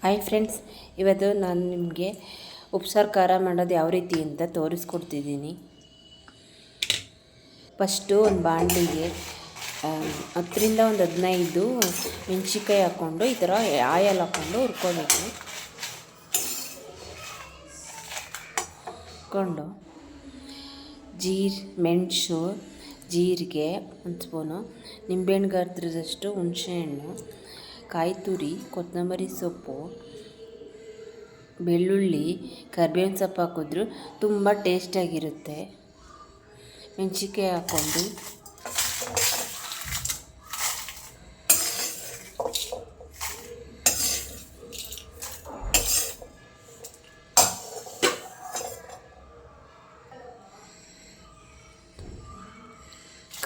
Hi friends, ಇವತ್ತು ನಾನು ನಿಮಗೆ ಉಪ್ಸಾರು ಖಾರ ಮಾಡೋದು ಯಾವ ರೀತಿ ಅಂತ ತೋರಿಸ್ಕೊಡ್ತಿದ್ದೀನಿ. ಫಸ್ಟು ಒಂದು ಬಾಣಲಿಗೆ 10ರಿಂದ 15 ಮೆಣಸಿನ್ಕಾಯಿ ಹಾಕ್ಕೊಂಡು ಈ ಥರ ಆಯಲ್ ಹಾಕ್ಕೊಂಡು ಹುರ್ಕೋಬೇಕು. ಹಾಕ್ಕೊಂಡು ಮೆಣಸು, ಜೀರಿಗೆ 1 ಸ್ಪೂನು, ನಿಂಬೆಹಣ್ಣು ಗಾತ್ರದಷ್ಟು ಹುಣಸೆಹಣ್ಣು, ಕಾಯಿ ತುರಿ, ಕೊತ್ತಂಬರಿ ಸೊಪ್ಪು, ಬೆಳ್ಳುಳ್ಳಿ, ಕರಿಬೇವಿನ ಸೊಪ್ಪು ಹಾಕಿದ್ರು ತುಂಬ ಟೇಸ್ಟಾಗಿರುತ್ತೆ. ಮೆಣಸಿನ್ಕಾಯಿ ಹಾಕ್ಕೊಂಡು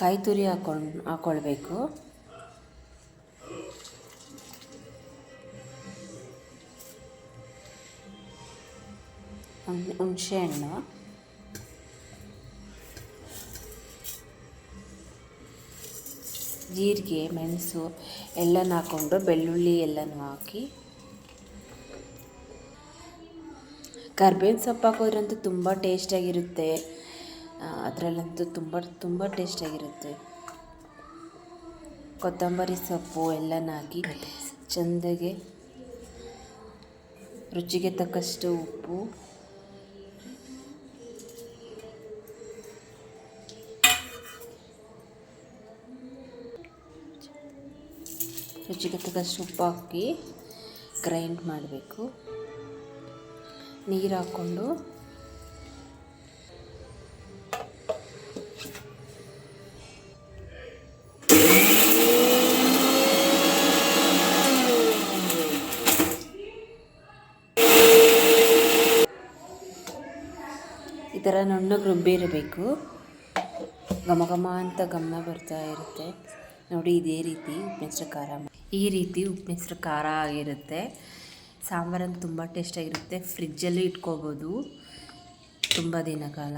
ಕಾಯಿ ತುರಿ ಹಾಕ್ಕೊಳ್ಬೇಕು. ಹುಣಸೆಹಣ್ಣು, ಜೀರಿಗೆ, ಮೆಣಸು ಎಲ್ಲನೂ ಹಾಕ್ಕೊಂಡು ಬೆಳ್ಳುಳ್ಳಿ ಎಲ್ಲನೂ ಹಾಕಿ, ಕರಿಬೇವಿನ ಸೊಪ್ಪು ಹಾಕೋದ್ರಂತೂ ತುಂಬ ಟೇಸ್ಟಾಗಿರುತ್ತೆ. ಅದರಲ್ಲಂತೂ ತುಂಬ ಟೇಸ್ಟಾಗಿರುತ್ತೆ. ಕೊತ್ತಂಬರಿ ಸೊಪ್ಪು ಎಲ್ಲನೂ ಹಾಕಿ ಚೆಂದಾಗಿ ರುಚಿಗೆ ತಕ್ಕಷ್ಟು ಉಪ್ಪು, ಹಾಕಿ ಗ್ರೈಂಡ್ ಮಾಡಬೇಕು. ನೀರು ಹಾಕ್ಕೊಂಡು ಈ ಥರ ನುಣ್ಣಗೆ ರುಬ್ಬಿರಬೇಕು. ಘಮ ಘಮ ಅಂತ ಗಮನ ಬರ್ತಾ ಇರುತ್ತೆ ನೋಡಿ. ಇದೇ ರೀತಿ ಉಪ್ಪಿನ ಖಾರ, ಈ ರೀತಿ ಉಪ್ಪಿನ ಖಾರ ಆಗಿರುತ್ತೆ. ಸಾಂಬಾರಂತೂ ತುಂಬ ಟೇಸ್ಟಾಗಿರುತ್ತೆ. ಫ್ರಿಜ್ಜಲ್ಲಿ ಇಟ್ಕೋಬೋದು ತುಂಬ ದಿನಕಾಲ.